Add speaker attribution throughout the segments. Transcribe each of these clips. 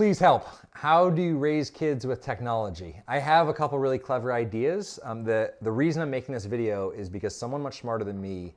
Speaker 1: Please help. How do you raise kids with technology? I have a couple really clever ideas. The reason I'm making this video is because someone much smarter than me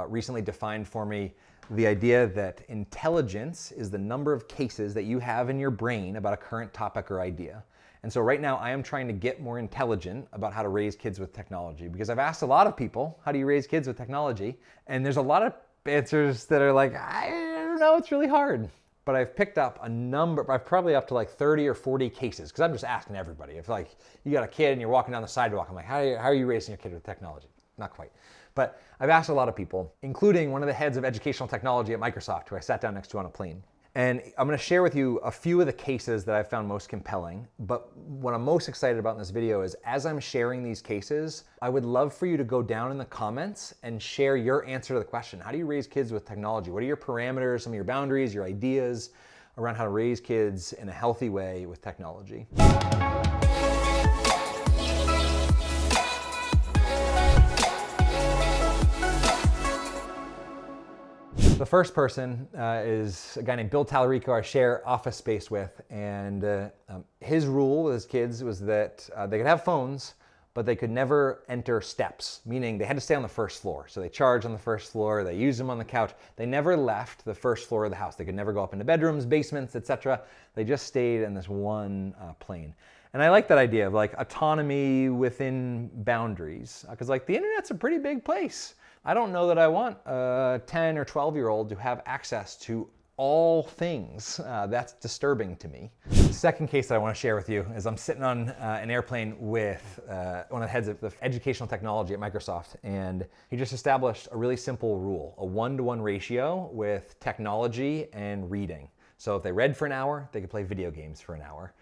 Speaker 1: recently defined for me the idea that intelligence is the number of cases that you have in your brain about a current topic or idea. And so right now I am trying to get more intelligent about how to raise kids with technology, because I've asked a lot of people, how do you raise kids with technology? And there's a lot of answers that are like, I don't know, it's really hard. But I've picked up a number, I've probably up to like 30 or 40 cases, because I'm just asking everybody. If like you got a kid and you're walking down the sidewalk, I'm like, how are you raising your kid with technology? Not quite. But I've asked a lot of people, including one of the heads of educational technology at Microsoft, who I sat down next to on a plane. And I'm going to share with you a few of the cases that I found most compelling. But what I'm most excited about in this video is, as I'm sharing these cases, I would love for you to go down in the comments and share your answer to the question. How do you raise kids with technology? What are your parameters, some of your boundaries, your ideas around how to raise kids in a healthy way with technology? The first person is a guy named Bill Tallarico I share office space with, and his rule with his kids was that they could have phones, but they could never enter steps, meaning they had to stay on the first floor. So they charged on the first floor, they used them on the couch. They never left the first floor of the house. They could never go up into bedrooms, basements, etc. They just stayed in this one plane. And I like that idea of like autonomy within boundaries, because like the internet's a pretty big place. I don't know that I want a 10 or 12-year-old to have access to all things. That's disturbing to me. The second case that I want to share with you is I'm sitting on an airplane with one of the heads of the educational technology at Microsoft, and he just established a really simple rule, a 1-to-1 ratio with technology and reading. So if they read for an hour, they could play video games for an hour.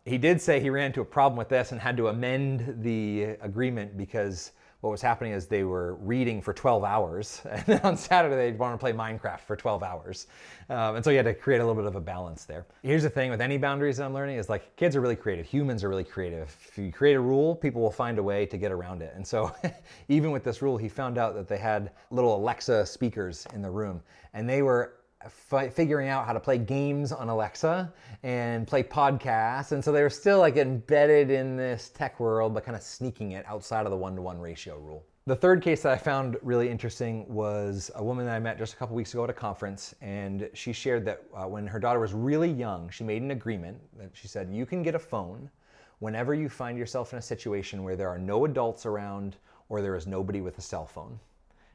Speaker 1: He did say he ran into a problem with this and had to amend the agreement, because what was happening is they were reading for 12 hours, and then on Saturday they'd want to play Minecraft for 12 hours. And so you had to create a little bit of a balance there. Here's the thing with any boundaries that I'm learning is like, kids are really creative, humans are really creative. If you create a rule, people will find a way to get around it. And so even with this rule, he found out that they had little Alexa speakers in the room, and they were figuring out how to play games on Alexa and play podcasts. And so they were still like embedded in this tech world, but kind of sneaking it outside of the 1-to-1 ratio rule. The third case that I found really interesting was a woman that I met just a couple weeks ago at a conference, and she shared that when her daughter was really young, she made an agreement that she said, you can get a phone whenever you find yourself in a situation where there are no adults around or there is nobody with a cell phone.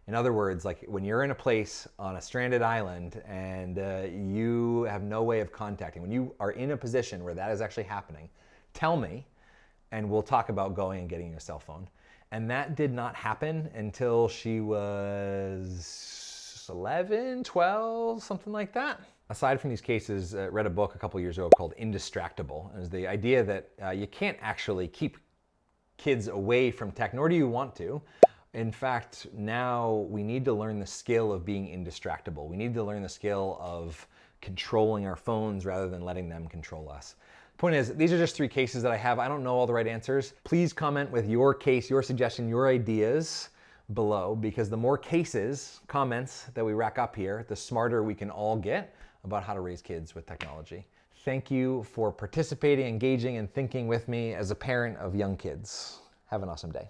Speaker 1: In other words, like when you're in a place on a stranded island and you have no way of contacting, when you are in a position where that is actually happening, tell me and we'll talk about going and getting you a cell phone. And that did not happen until she was 11, 12, something like that. Aside from these cases, I read a book a couple years ago called Indistractable. And it was the idea that you can't actually keep kids away from tech, nor do you want to. In fact, now we need to learn the skill of being indistractable. We need to learn the skill of controlling our phones rather than letting them control us. Point is, these are just 3 cases that I have. I don't know all the right answers. Please comment with your case, your suggestion, your ideas below, because the more cases, comments that we rack up here, the smarter we can all get about how to raise kids with technology. Thank you for participating, engaging, and thinking with me as a parent of young kids. Have an awesome day.